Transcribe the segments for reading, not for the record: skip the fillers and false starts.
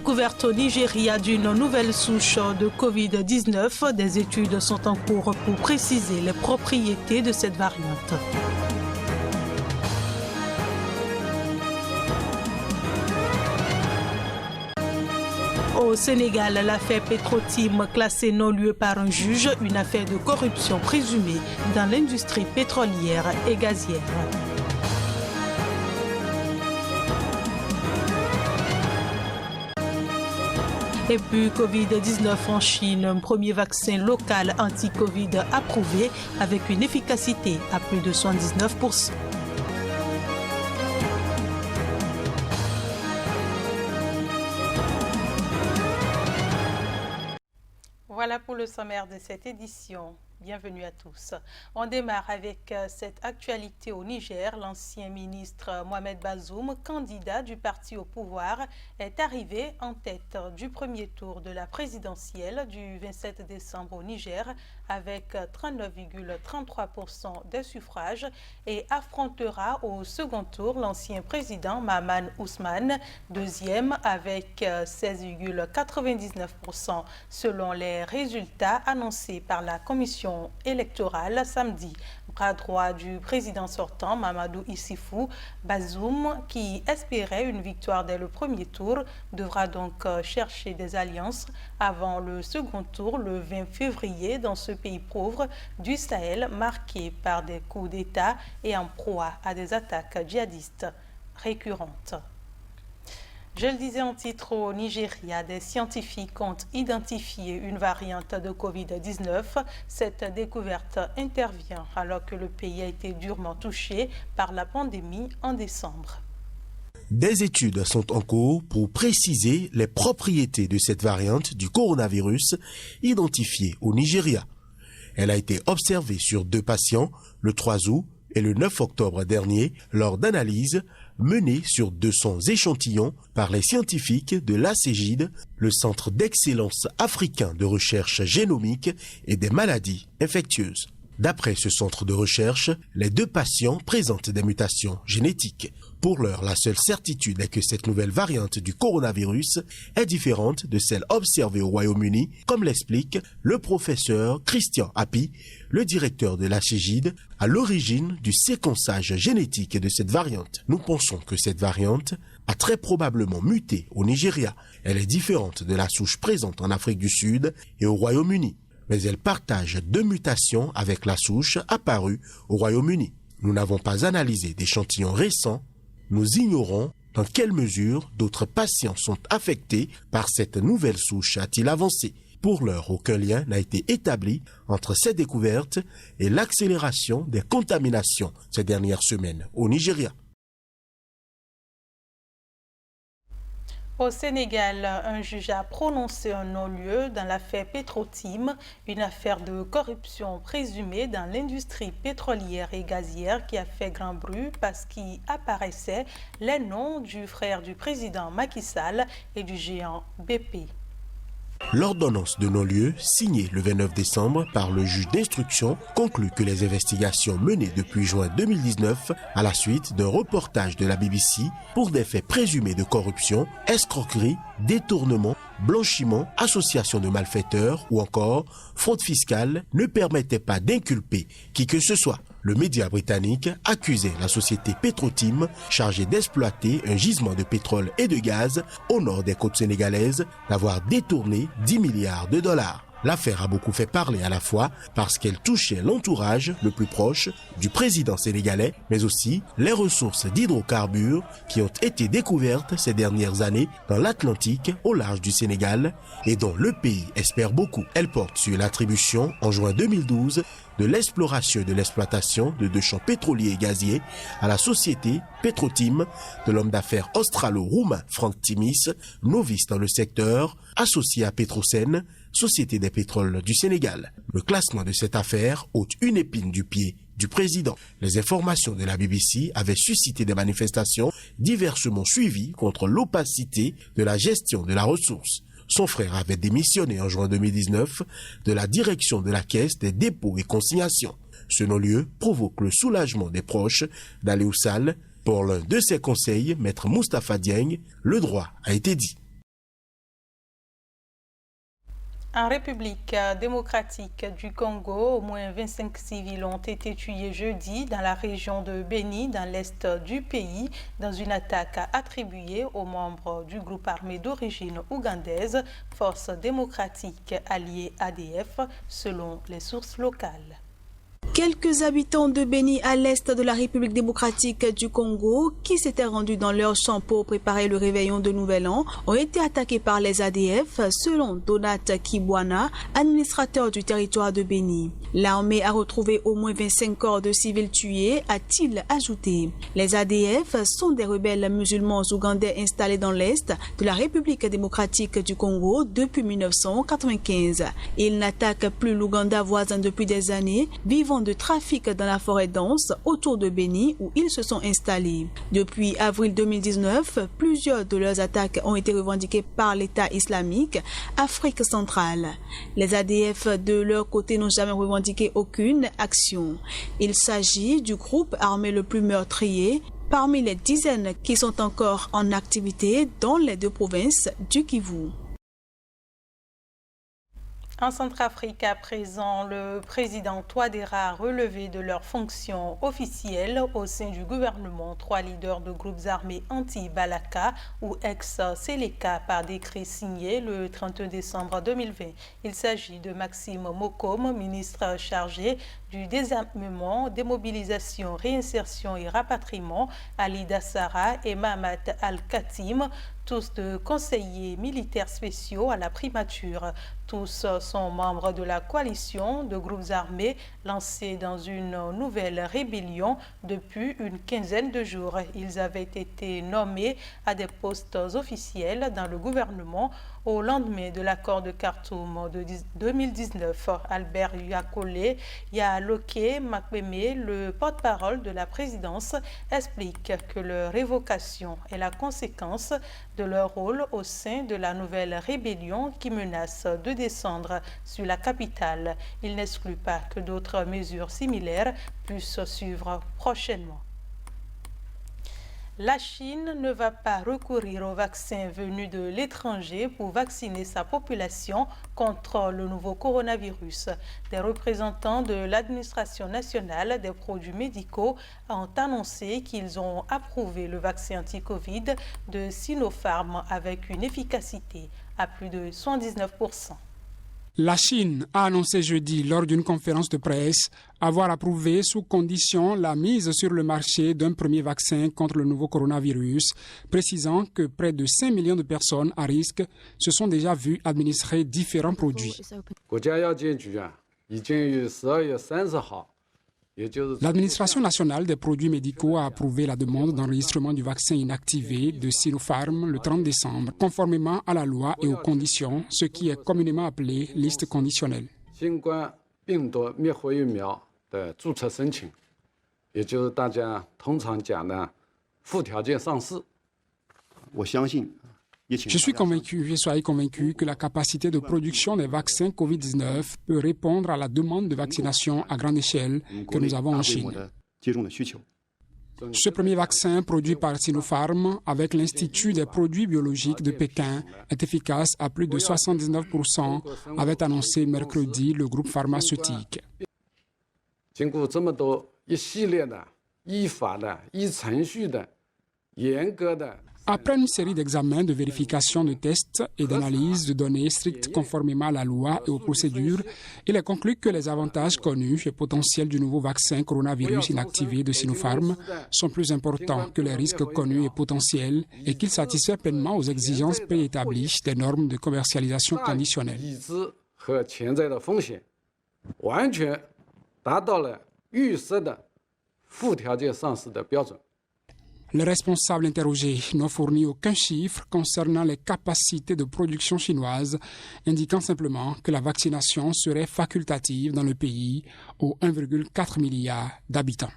Découverte au Nigeria d'une nouvelle souche de Covid-19, des études sont en cours pour préciser les propriétés de cette variante. Au Sénégal, l'affaire Petro-Tim classée non-lieu par un juge, une affaire de corruption présumée dans l'industrie pétrolière et gazière. Et puis Covid-19 en Chine, un premier vaccin local anti-Covid approuvé avec une efficacité à plus de 79%. Voilà pour le sommaire de cette édition. Bienvenue à tous. On démarre avec cette actualité au Niger. L'ancien ministre Mohamed Bazoum, candidat du parti au pouvoir, est arrivé en tête du premier tour de la présidentielle du 27 décembre au Niger avec 39,33% des suffrages et affrontera au second tour l'ancien président Mahaman Ousmane, deuxième avec 16,99% selon les résultats annoncés par la commission électorale samedi. Bras droit du président sortant Mamadou Issifou, Bazoum, qui espérait une victoire dès le premier tour, devra donc chercher des alliances avant le second tour le 20 février dans ce pays pauvre du Sahel marqué par des coups d'État et en proie à des attaques djihadistes récurrentes. Je le disais en titre, au Nigeria, des scientifiques ont identifié une variante de Covid-19. Cette découverte intervient alors que le pays a été durement touché par la pandémie en décembre. Des études sont en cours pour préciser les propriétés de cette variante du coronavirus identifiée au Nigeria. Elle a été observée sur 2 patients le 3 août et le 9 octobre dernier lors d'analyses menées sur 200 échantillons par les scientifiques de l'ACEGID, le Centre d'excellence africain de recherche génomique et des maladies infectieuses. D'après ce centre de recherche, les 2 patients présentent des mutations génétiques. Pour l'heure, la seule certitude est que cette nouvelle variante du coronavirus est différente de celle observée au Royaume-Uni, comme l'explique le professeur Christian Happy, le directeur de l'ACEGID, à l'origine du séquençage génétique de cette variante. Nous pensons que cette variante a très probablement muté au Nigeria. Elle est différente de la souche présente en Afrique du Sud et au Royaume-Uni, mais elle partage 2 mutations avec la souche apparue au Royaume-Uni. Nous n'avons pas analysé d'échantillons récents. Nous ignorons dans quelle mesure d'autres patients sont affectés par cette nouvelle souche, a-t-il avancé. Pour l'heure, aucun lien n'a été établi entre ces découvertes et l'accélération des contaminations ces dernières semaines au Nigeria. Au Sénégal, un juge a prononcé un non-lieu dans l'affaire Petro-Tim, une affaire de corruption présumée dans l'industrie pétrolière et gazière qui a fait grand bruit parce qu'y apparaissaient les noms du frère du président Macky Sall et du géant BP. L'ordonnance de non-lieu, signée le 29 décembre par le juge d'instruction, conclut que les investigations menées depuis juin 2019 à la suite d'un reportage de la BBC pour des faits présumés de corruption, escroquerie, détournement, blanchiment, association de malfaiteurs ou encore fraude fiscale ne permettaient pas d'inculper qui que ce soit. Le média britannique accusait la société Petro-Tim, chargée d'exploiter un gisement de pétrole et de gaz au nord des côtes sénégalaises, d'avoir détourné 10 milliards de dollars. L'affaire a beaucoup fait parler à la fois parce qu'elle touchait l'entourage le plus proche du président sénégalais, mais aussi les ressources d'hydrocarbures qui ont été découvertes ces dernières années dans l'Atlantique au large du Sénégal et dont le pays espère beaucoup. Elle porte sur l'attribution en juin 2012 de l'exploration et de l'exploitation de 2 champs pétroliers et gaziers à la société Petro-Tim de l'homme d'affaires australo-roumain Frank Timis, novice dans le secteur, associé à Petrosen, Société des pétroles du Sénégal. Le classement de cette affaire ôte une épine du pied du président. Les informations de la BBC avaient suscité des manifestations diversement suivies contre l'opacité de la gestion de la ressource. Son frère avait démissionné en juin 2019 de la direction de la Caisse des dépôts et consignations. Ce non-lieu provoque le soulagement des proches d'Aliou Sall. Pour l'un de ses conseils, maître Moustapha Dieng, le droit a été dit. En République démocratique du Congo, au moins 25 civils ont été tués jeudi dans la région de Beni, dans l'est du pays, dans une attaque attribuée aux membres du groupe armé d'origine ougandaise, Force démocratique alliée ADF, selon les sources locales. Quelques habitants de Beni à l'est de la République démocratique du Congo qui s'étaient rendus dans leur champ pour préparer le réveillon de Nouvel An ont été attaqués par les ADF selon Donat Kibwana, administrateur du territoire de Beni. L'armée a retrouvé au moins 25 corps de civils tués, a-t-il ajouté. Les ADF sont des rebelles musulmans ougandais installés dans l'est de la République démocratique du Congo depuis 1995. Ils n'attaquent plus l'Ouganda voisin depuis des années, vivant de trafic dans la forêt dense autour de Beni où ils se sont installés. Depuis avril 2019, plusieurs de leurs attaques ont été revendiquées par l'État islamique Afrique centrale. Les ADF de leur côté n'ont jamais revendiqué aucune action. Il s'agit du groupe armé le plus meurtrier parmi les dizaines qui sont encore en activité dans les deux provinces du Kivu. En Centrafrique, à présent, le président Touadéra a relevé de leurs fonctions officielles au sein du gouvernement 3 leaders de groupes armés anti-Balaka ou ex-Seleka par décret signé le 31 décembre 2020. Il s'agit de Maxime Mokom, ministre chargé du désarmement, démobilisation, réinsertion et rapatriement, Ali Dassara et Mahamat Al-Khatim, tous de conseillers militaires spéciaux à la primature. Tous sont membres de la coalition de groupes armés lancés dans une nouvelle rébellion depuis une quinzaine de jours. Ils avaient été nommés à des postes officiels dans le gouvernement au lendemain de l'accord de Khartoum de 2019. Albert Yakole Yaloke Makweme, le porte-parole de la présidence, explique que leur révocation est la conséquence de leur rôle au sein de la nouvelle rébellion qui menace de descendre sur la capitale. Il n'exclut pas que d'autres mesures similaires puissent suivre prochainement. La Chine ne va pas recourir aux vaccins venus de l'étranger pour vacciner sa population contre le nouveau coronavirus. Des représentants de l'administration nationale des produits médicaux ont annoncé qu'ils ont approuvé le vaccin anti-Covid de Sinopharm avec une efficacité à plus de 79%. La Chine a annoncé jeudi lors d'une conférence de presse avoir approuvé sous condition la mise sur le marché d'un premier vaccin contre le nouveau coronavirus, précisant que près de 5 millions de personnes à risque se sont déjà vues administrer différents produits. L'administration nationale des produits médicaux a approuvé la demande d'enregistrement du vaccin inactivé de Sinopharm le 30 décembre, conformément à la loi et aux conditions, ce qui est communément appelé liste conditionnelle. Je suis convaincu, et soyez convaincus, que la capacité de production des vaccins Covid-19 peut répondre à la demande de vaccination à grande échelle que nous avons en Chine. Ce premier vaccin, produit par Sinopharm avec l'Institut des produits biologiques de Pékin, est efficace à plus de 79%, avait annoncé mercredi le groupe pharmaceutique. Après une série d'examens, de vérifications, de tests et d'analyses de données strictes conformément à la loi et aux procédures, il est conclu que les avantages connus et potentiels du nouveau vaccin coronavirus inactivé de Sinopharm sont plus importants que les risques connus et potentiels et qu'il satisfait pleinement aux exigences préétablies des normes de commercialisation conditionnelle. Les responsables interrogés n'ont fourni aucun chiffre concernant les capacités de production chinoises, indiquant simplement que la vaccination serait facultative dans le pays aux 1,4 milliard d'habitants.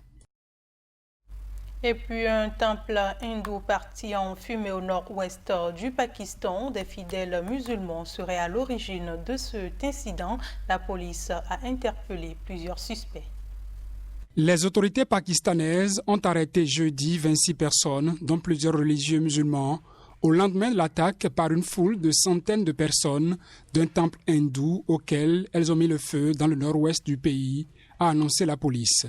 Et puis un temple hindou parti en fumée au nord-ouest du Pakistan. Des fidèles musulmans seraient à l'origine de cet incident. La police a interpellé plusieurs suspects. Les autorités pakistanaises ont arrêté jeudi 26 personnes, dont plusieurs religieux musulmans, au lendemain de l'attaque par une foule de centaines de personnes d'un temple hindou auquel elles ont mis le feu dans le nord-ouest du pays, a annoncé la police.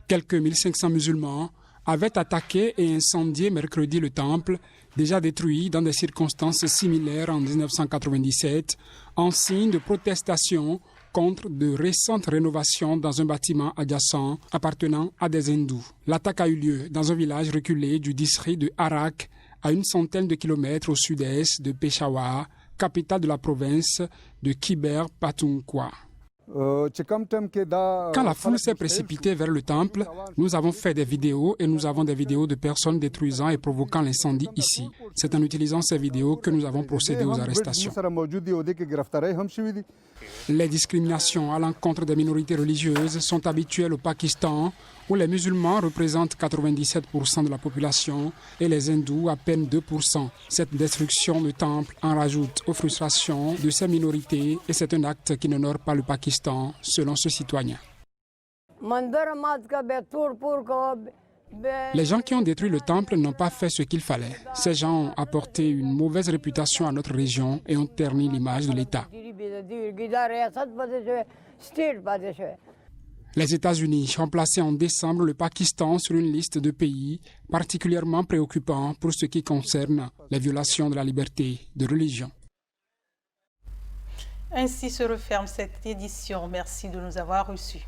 Quelques 1500 musulmans avaient attaqué et incendié mercredi le temple, déjà détruit dans des circonstances similaires en 1997, en signe de protestation contre de récentes rénovations dans un bâtiment adjacent appartenant à des hindous. L'attaque a eu lieu dans un village reculé du district de Arak, à une centaine de kilomètres au sud-est de Peshawar, capitale de la province de Khyber Pakhtunkhwa. Quand la foule s'est précipitée vers le temple, nous avons fait des vidéos et nous avons des vidéos de personnes détruisant et provoquant l'incendie ici. C'est en utilisant ces vidéos que nous avons procédé aux arrestations. Les discriminations à l'encontre des minorités religieuses sont habituelles au Pakistan, où les musulmans représentent 97% de la population et les hindous à peine 2%. Cette destruction de temples en rajoute aux frustrations de ces minorités et c'est un acte qui n'honore pas le Pakistan, selon ce citoyen. Les gens qui ont détruit le temple n'ont pas fait ce qu'il fallait. Ces gens ont apporté une mauvaise réputation à notre région et ont terni l'image de l'État. Les États-Unis ont placé en décembre le Pakistan sur une liste de pays particulièrement préoccupants pour ce qui concerne les violations de la liberté de religion. Ainsi se referme cette édition. Merci de nous avoir reçus.